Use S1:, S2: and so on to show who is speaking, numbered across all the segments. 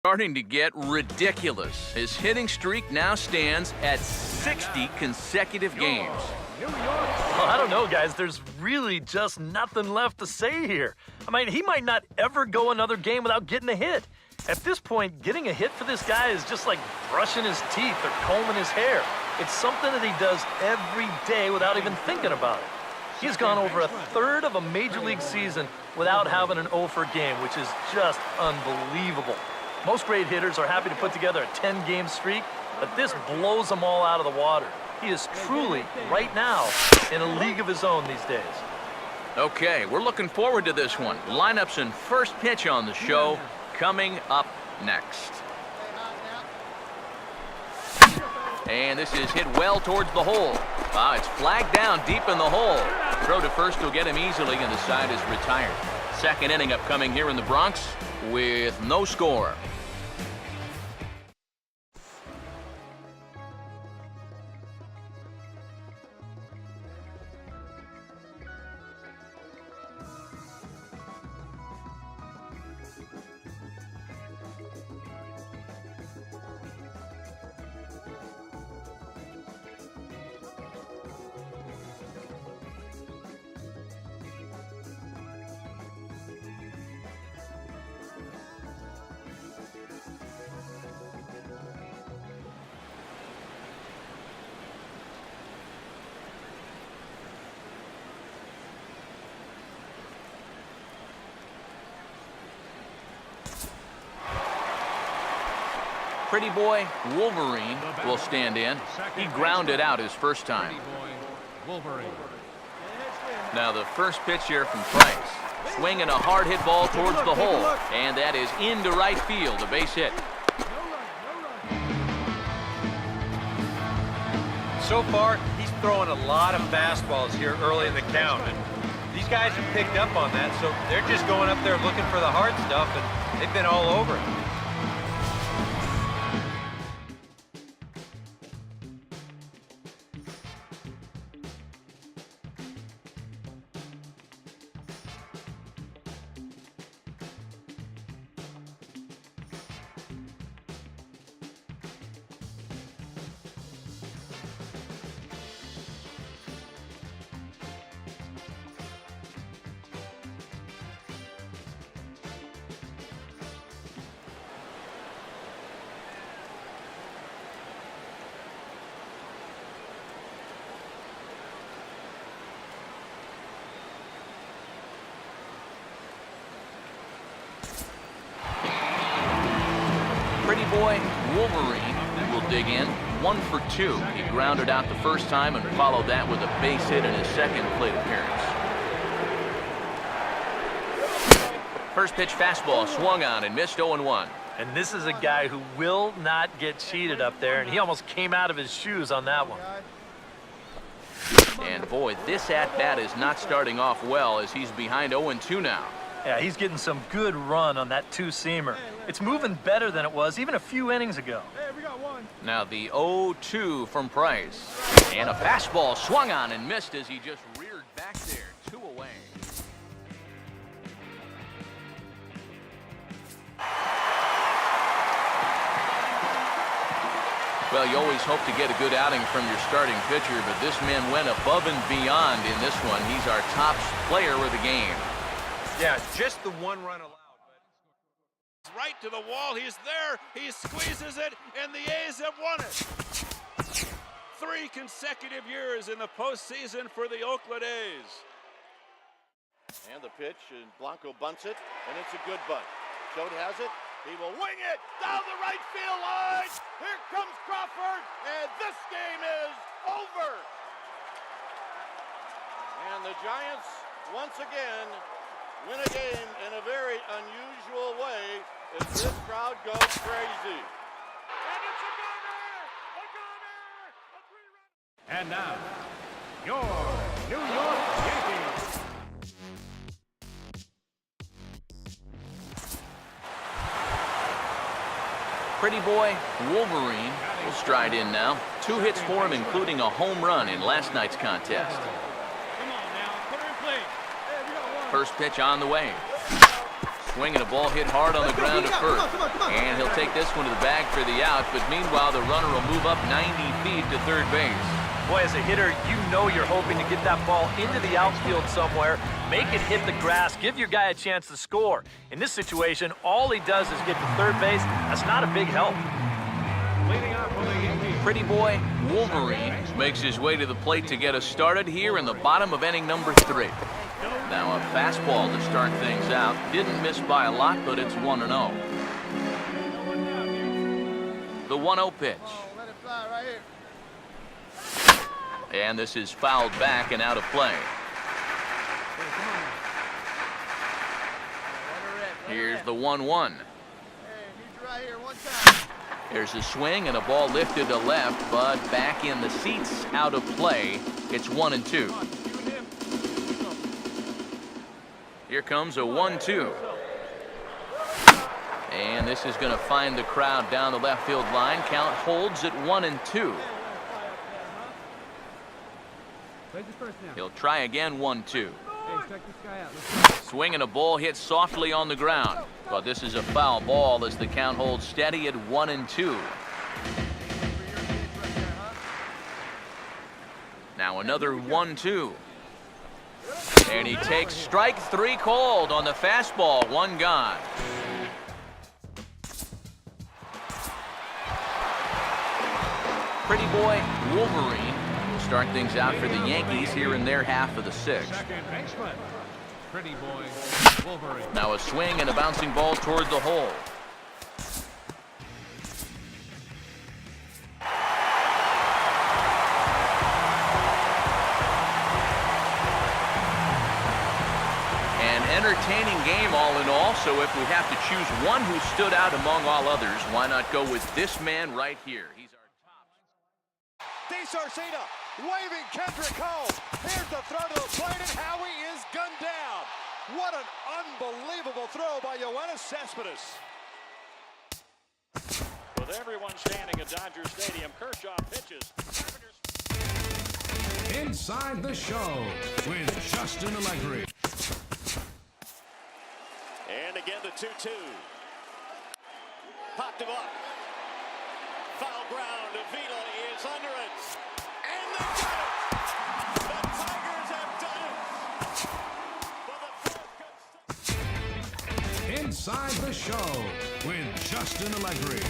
S1: Starting to get ridiculous. His hitting streak now stands at 60 consecutive games.
S2: Well, I don't know, guys. There's really just nothing left to say here. I mean, he might not ever go another game without getting a hit. At this point, getting a hit for this guy is just like brushing his teeth or combing his hair. It's something that he does every day without even thinking about it. He's gone over a third of a major league season without having an 0 for game, which is just unbelievable. Most great hitters are happy to put together a 10-game streak, but this blows them all out of the water. He is truly, right now, in a league of his own these days.
S1: Okay, we're looking forward to this one. Lineups and first pitch on the show coming up next. And this is hit well towards the hole. It's flagged down deep in the hole. Throw to first will get him easily, and the side is retired. Second inning upcoming here in the Bronx with no score. Pretty boy Wolverine will stand in. He grounded out his first time. Now the first pitch here from Price. Swinging a hard hit ball towards the hole. And that is into right field, a base hit.
S3: So far, he's throwing a lot of fastballs here early in the count. And these guys have picked up on that, so they're just going up there looking for the hard stuff, and they've been all over it.
S1: Pretty boy Wolverine will dig in. 1 for 2. He grounded out the first time and followed that with a base hit in his second plate appearance. First pitch fastball swung on and missed 0-1.
S2: And this is a guy who will not get cheated up there, and he almost came out of his shoes on that one.
S1: And boy, this at-bat is not starting off well as he's behind 0-2 now.
S2: Yeah, he's getting some good run on that two-seamer. It's moving better than it was even a few innings ago.
S1: Now the 0-2 from Price. And a fastball swung on and missed as he just reared back there. 2 away. Well, you always hope to get a good outing from your starting pitcher, but this man went above and beyond in this one. He's our top player of the game.
S3: Yeah, just the one run allowed.
S4: Right to the wall, he's there, he squeezes it, and the A's have won it. 3 consecutive years in the postseason for the Oakland A's.
S5: And the pitch, and Blanco bunts it, and it's a good bunt. Choate has it, he will wing it down the right field line. Here comes Crawford, and this game is over. And the Giants, once again, win a game in a very unusual way as this crowd goes crazy.
S4: And it's a gunner! A gunner! A 3-run!
S6: And now, your New York Yankees.
S1: Pretty boy Wolverine will stride in now. 2 hits for him, including a home run in last night's contest.
S4: Come on now, put her in play.
S1: First pitch on the way. swing and a ball hit hard on the ground to first. And he'll take this one to the bag for the out, but meanwhile the runner will move up 90 feet to third base.
S2: Boy, as a hitter, you know you're hoping to get that ball into the outfield somewhere, make it hit the grass, give your guy a chance to score. In this situation, all he does is get to third base. That's not a big help.
S6: Leading off for the Yankees.
S1: Pretty boy Wolverine makes his way to the plate to get us started here in the bottom of inning number 3. Now a fastball to start things out. Didn't miss by a lot, but it's 1-0. The 1-0 pitch.
S5: Let it fly right here.
S1: And this is fouled back and out of play. Here's the 1-1.
S5: Hey, need you right here one time.
S1: There's a swing and a ball lifted to left, but back in the seats, out of play. It's 1-2. Here comes a 1-2. And this is going to find the crowd down the left field line. Count holds at 1-2. He'll try again, 1-2. Swing and a ball hit softly on the ground. But this is a foul ball as the count holds steady at 1-2. Now another 1-2. And he takes strike 3 called on the fastball. 1 gone. Pretty boy Wolverine will start things out for the Yankees here in their half of the 6th.
S6: Second baseman. Pretty boy Wolverine.
S1: Now a swing and a bouncing ball toward the hole. An entertaining game all in all, so if we have to choose one who stood out among all others, why not go with this man right here? He's our top.
S7: DeSarcina waving Kendrick home. Here's the throw to the plate, and Howie is gunned down. What an unbelievable throw by Yoenis Cespedes.
S8: With everyone standing at Dodger Stadium, Kershaw pitches.
S6: Inside the show with Justin Allegri.
S8: And again the 2-2. Popped him up. Foul ground. Avila is under it. And they got it. The Tigers have done it.
S6: Inside the show with Justin Allegri.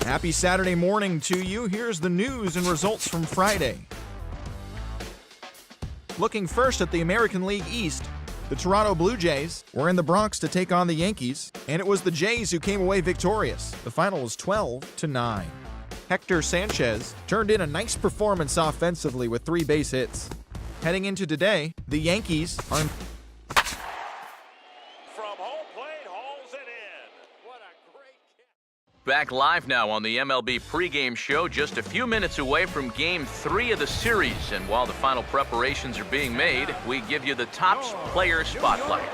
S9: Happy Saturday morning to you. Here's the news and results from Friday. Looking first at the American League East, the Toronto Blue Jays were in the Bronx to take on the Yankees, and it was the Jays who came away victorious. The final was 12-9. Hector Sanchez turned in a nice performance offensively with 3 base hits. Heading into today, the Yankees are
S8: From home plate, hauls it in. What a great catch.
S1: Back live now on the MLB pregame show, just a few minutes away from Game 3 of the series. And while the final preparations are being made, we give you the top player spotlight.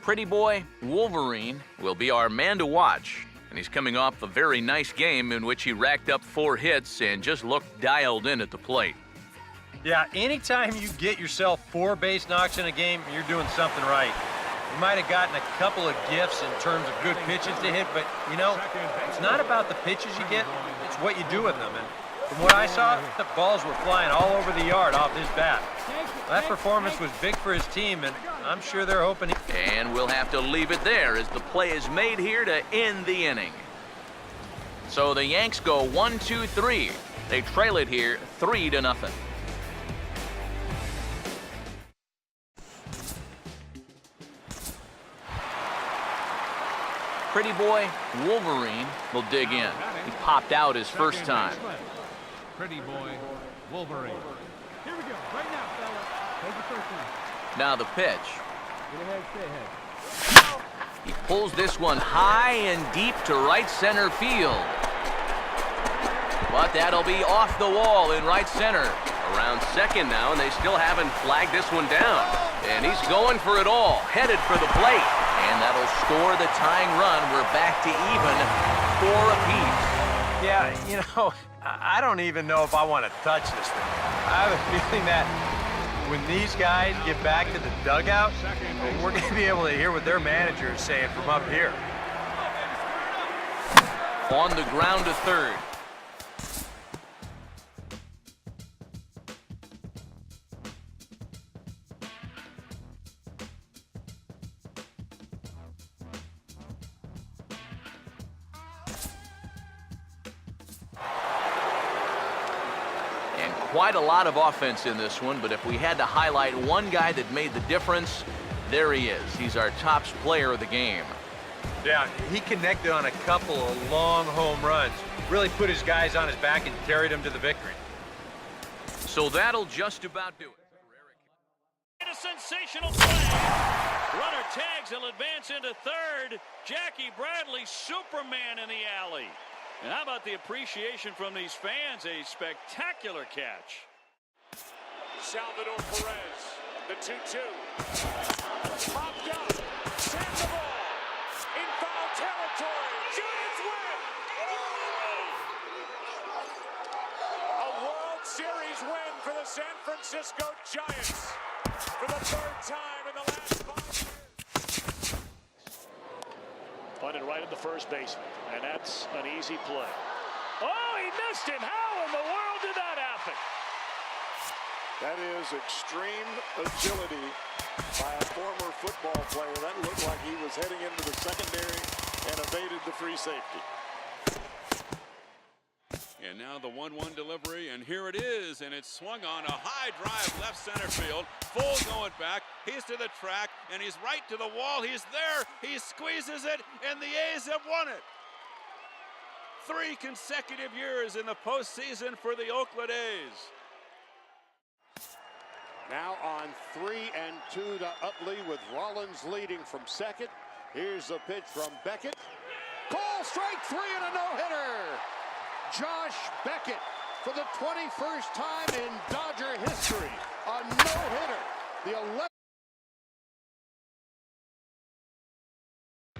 S1: Pretty boy Wolverine will be our man to watch. And he's coming off a very nice game in which he racked up 4 hits and just looked dialed in at the plate.
S3: Yeah, anytime you get yourself 4 base knocks in a game, you're doing something right. You might have gotten a couple of gifts in terms of good pitches to hit, but, you know, it's not about the pitches you get, it's what you do with them. And from what I saw, the balls were flying all over the yard off his bat. That performance was big for his team, and I'm sure they're hoping he...
S1: And we'll have to leave it there as the play is made here to end the inning. So the Yanks go 1-2-3. They trail it here 3-0. Pretty boy Wolverine will dig in. He popped out his first time.
S6: Pretty boy Wolverine. Here we go. Right now, fella. Take the first one.
S1: Now the pitch.
S6: Get ahead, stay ahead.
S1: He pulls this one high and deep to right center field. But that'll be off the wall in right center. Around second now, and they still haven't flagged this one down. And he's going for it all, headed for the plate. And that'll score the tying run. We're back to even 4 apiece.
S3: Yeah, you know, I don't even know if I want to touch this thing. I have a feeling that when these guys get back to the dugout, we're going to be able to hear what their manager is saying from up here.
S1: On the ground to third. Quite a lot of offense in this one, but if we had to highlight one guy that made the difference, there he is. He's our top player of the game.
S3: Yeah, he connected on a couple of long home runs. Really put his guys on his back and carried them to the victory.
S1: So that'll just about do it.
S8: A sensational play. Runner tags, he'll advance into third. Jackie Bradley, Superman in the alley. And how about the appreciation from these fans? A spectacular catch. Salvador Perez, the 2-2. Popped up, sends the ball. In foul territory, Giants win! A World Series win for the San Francisco Giants. For the third time in the last 5 years. Punted right at the first baseman, and that's an easy play. Oh, he missed him. How in the world did that happen?
S7: That is extreme agility by a former football player. That looked like he was heading into the secondary and evaded the free safety.
S4: And now the 1-1 delivery, and here it is, and it's swung on a high drive left center field. Full going back. He's to the track, and he's right to the wall. He's there. He squeezes it, and the A's have won it. 3 consecutive years in the postseason for the Oakland A's.
S7: Now on 3-2 to Utley with Rollins leading from second. Here's the pitch from Beckett. Call strike 3 and a no-hitter. Josh Beckett for the 21st time in Dodger history. A no-hitter. The 11th.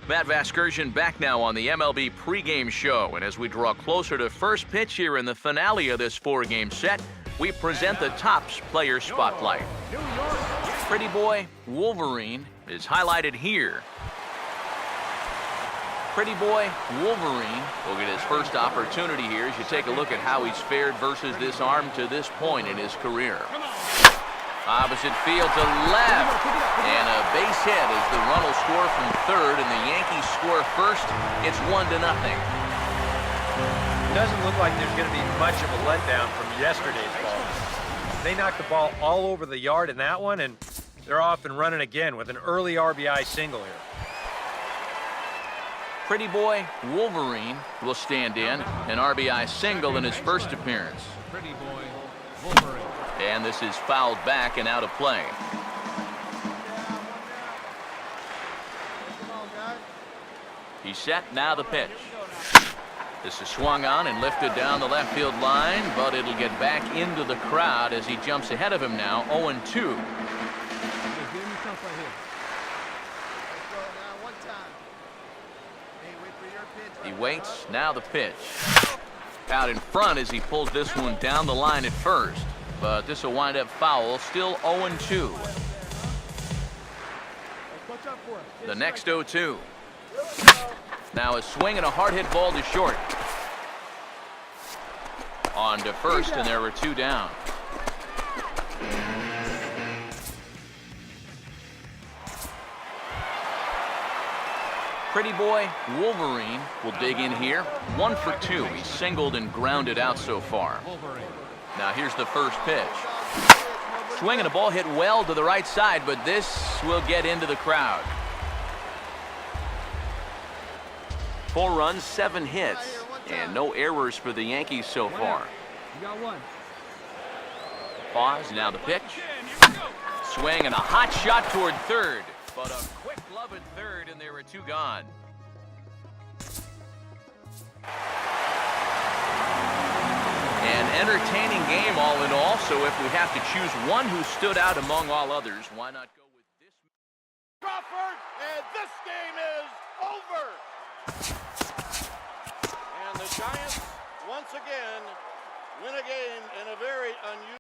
S1: Matt Vasgersian back now on the MLB pregame show. And as we draw closer to first pitch here in the finale of this 4-game set, we present the Topps Player Spotlight. Pretty Boy Wolverine is highlighted here. Pretty Boy Wolverine will get his first opportunity here as you take a look at how he's fared versus this arm to this point in his career. Opposite field to left, and a base hit as the run will score from third, and the Yankees score first. It's 1-0.
S3: It doesn't look like there's going to be much of a letdown from yesterday's ball. They knocked the ball all over the yard in that one, and they're off and running again with an early RBI single here.
S1: Pretty Boy Wolverine will stand in, an RBI single in his first appearance.
S6: Pretty Boy Wolverine.
S1: And this is fouled back and out of play. He's set, now the pitch. This is swung on and lifted down the left field line, but it'll get back into the crowd as he jumps ahead of him now, 0-2. He waits, now the pitch. Out in front as he pulls this one down the line at first. But this will wind up foul, still 0-2. The next 0-2. Now a swing and a hard hit ball to short. On to first, and there were 2 down. Pretty Boy Wolverine will dig in here. 1 for 2. He's singled and grounded out so far. Now here's the first pitch. Swing and a ball hit well to the right side, but this will get into the crowd. 4 runs, 7 hits, and no errors for the Yankees so far.
S6: You got 1.
S1: Pause, now the pitch. Swing and a hot shot toward third, but a quick glove at third, and there were 2 gone. An entertaining game all in all, so if we have to choose one who stood out among all others, why not go with this?
S5: Crawford, and this game is over. And the Giants, once again, win a game in a very unusual